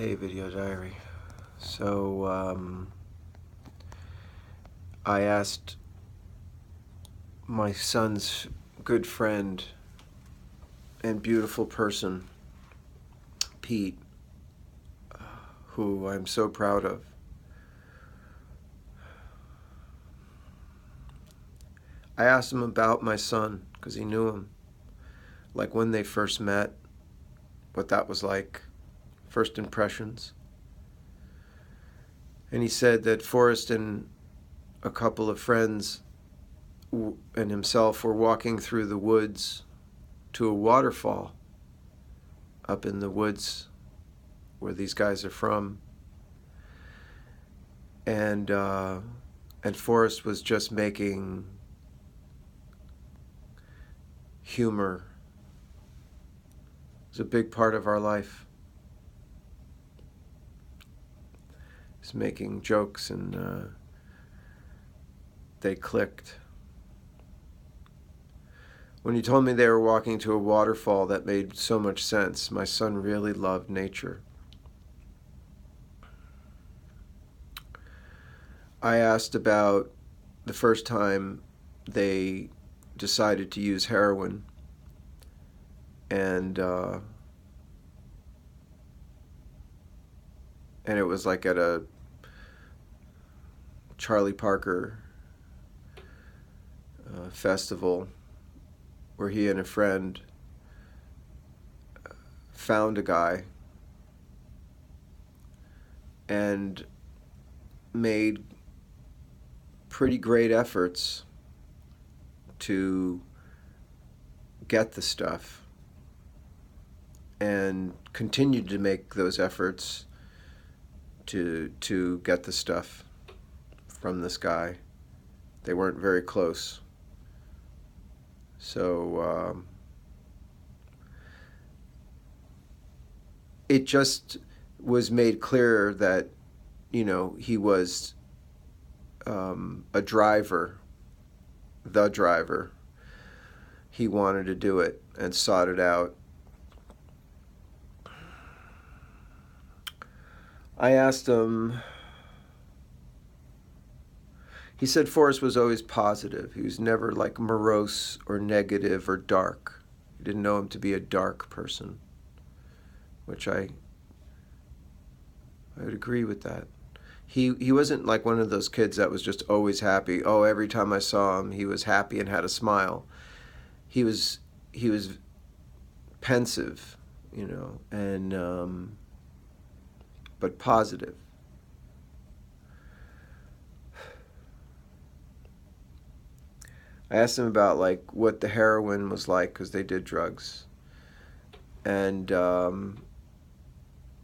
Hey, video diary. So, I asked my son's good friend and beautiful person, Pete, who I'm so proud of. I asked him about my son because he knew him, like when they first met, what that was like, first impressions. And he said that Forrest and a couple of friends and himself were walking through the woods to a waterfall up in the woods where these guys are from. And Forrest was just making humor. It's a big part of our life. He's making jokes, and they clicked. When you told me they were walking to a waterfall, that made so much sense. My son really loved nature. I asked about the first time they decided to use heroin, and it was like at a Charlie Parker festival where he and a friend found a guy and made pretty great efforts to get the stuff and continued to make those efforts to get the stuff from this guy. They weren't very close. So it just was made clear that, he was a driver, the driver. He wanted to do it and sought it out. I asked him, he said Forrest was always positive. He was never like morose or negative or dark. He didn't know him to be a dark person, which I would agree with that. He wasn't like one of those kids that was just always happy. Oh, every time I saw him, he was happy and had a smile. He was pensive, and but positive. I asked him about like what the heroin was like because they did drugs, and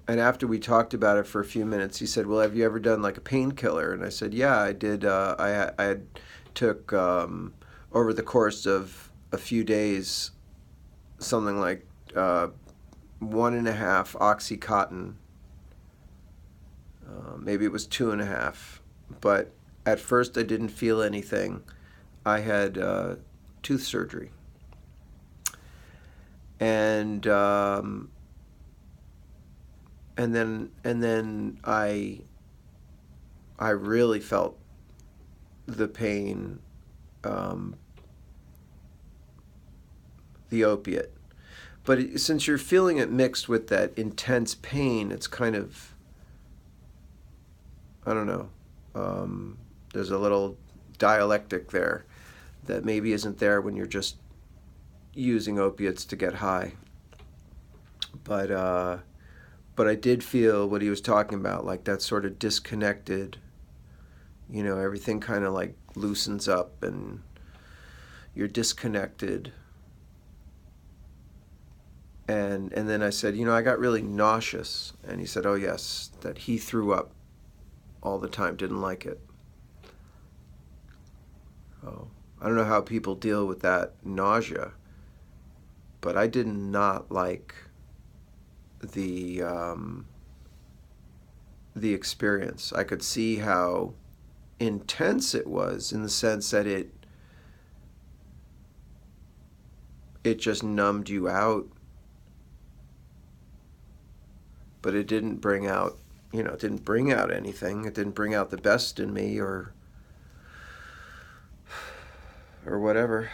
after we talked about it for a few minutes, he said, "Well, have you ever done like a painkiller?" And I said, "Yeah, I did. I had took over the course of a few days something like 1.5 Oxycontin. Maybe it was 2.5, but at first I didn't feel anything. I had tooth surgery, and then I really felt the pain, the opiate. But since you're feeling it mixed with that intense pain, it's kind of, I don't know, there's a little dialectic there that maybe isn't there when you're just using opiates to get high. But I did feel what he was talking about, like that sort of disconnected, everything kind of like loosens up and you're disconnected. And then I said, I got really nauseous. And he said, oh yes, that he threw up all the time, didn't like it. Oh, I don't know how people deal with that nausea, but I did not like the experience. I could see how intense it was in the sense that it just numbed you out. but it didn't bring out, it didn't bring out anything. It didn't bring out the best in me, or whatever.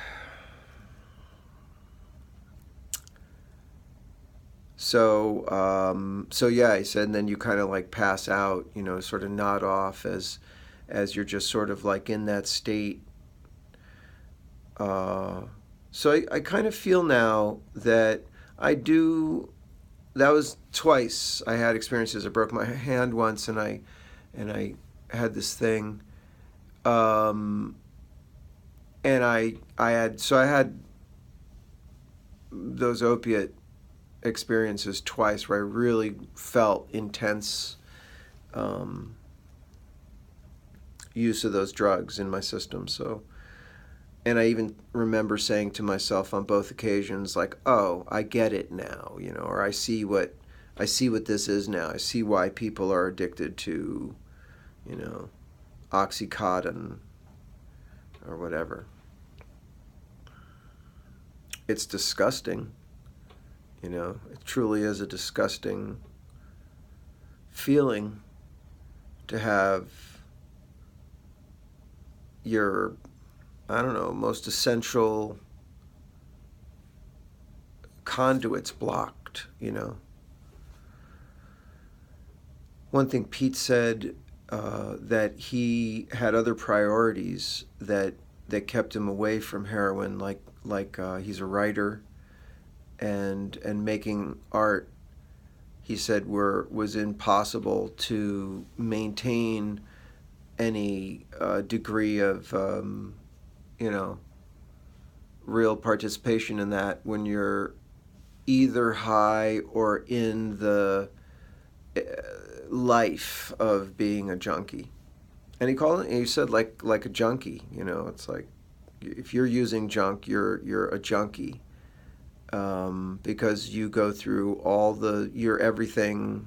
So yeah, he said, and then you kind of like pass out, sort of nod off as you're just sort of like in that state. So I kind of feel now that I do. That was twice I had experiences. I broke my hand once, and I had this thing, and I had those opiate experiences twice where I really felt intense use of those drugs in my system. So, and I even remember saying to myself on both occasions, like, "Oh, I get it now," or I see what this is now. I see why people are addicted to, Oxycontin or whatever. It's disgusting. It truly is a disgusting feeling to have your, I don't know, most essential conduits blocked, One thing Pete said, that he had other priorities that kept him away from heroin, like he's a writer, and making art, he said, was impossible to maintain any degree of real participation in that when you're either high or in the life of being a junkie. And he said like a junkie, it's like if you're using junk, you're a junkie. Because you go through your everything,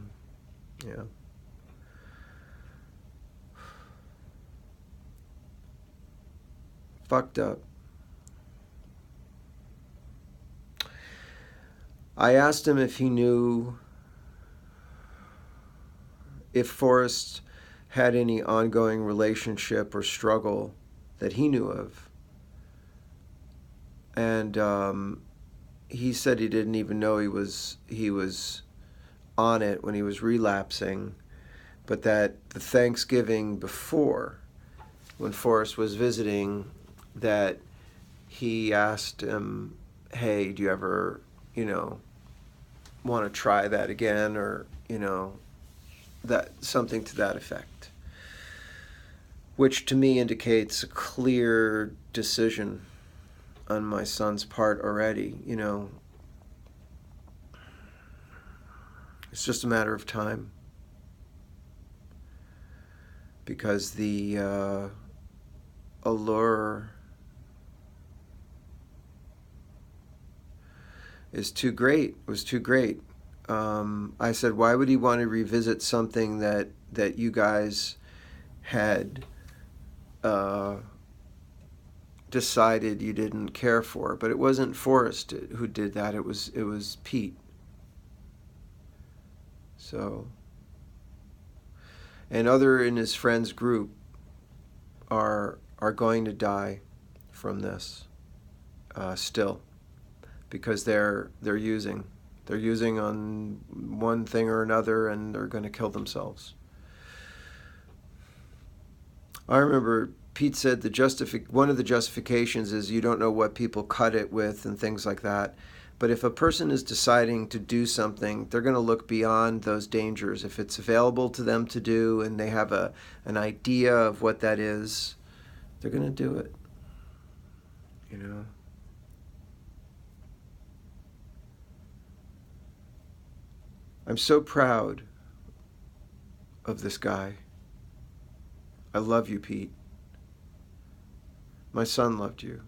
fucked up. I asked him if he knew if Forrest had any ongoing relationship or struggle that he knew of. And he said he didn't even know he was on it when he was relapsing, but that the Thanksgiving before, when Forrest was visiting, that he asked him, "Hey, do you ever, want to try that again?" Or, that something to that effect, which to me indicates a clear decision on my son's part already. It's just a matter of time, because the allure is too great. Was too great. I said, why would he want to revisit something that you guys had decided you didn't care for? But it wasn't Forrest who did that. It was Pete. So, and other in his friends group are going to die from this still, because they're using on one thing or another, and they're going to kill themselves. I remember Pete said one of the justifications is you don't know what people cut it with and things like that. But if a person is deciding to do something, they're going to look beyond those dangers. If it's available to them to do and they have an idea of what that is, they're going to do it. I'm so proud of this guy. I love you, Pete. My son loved you.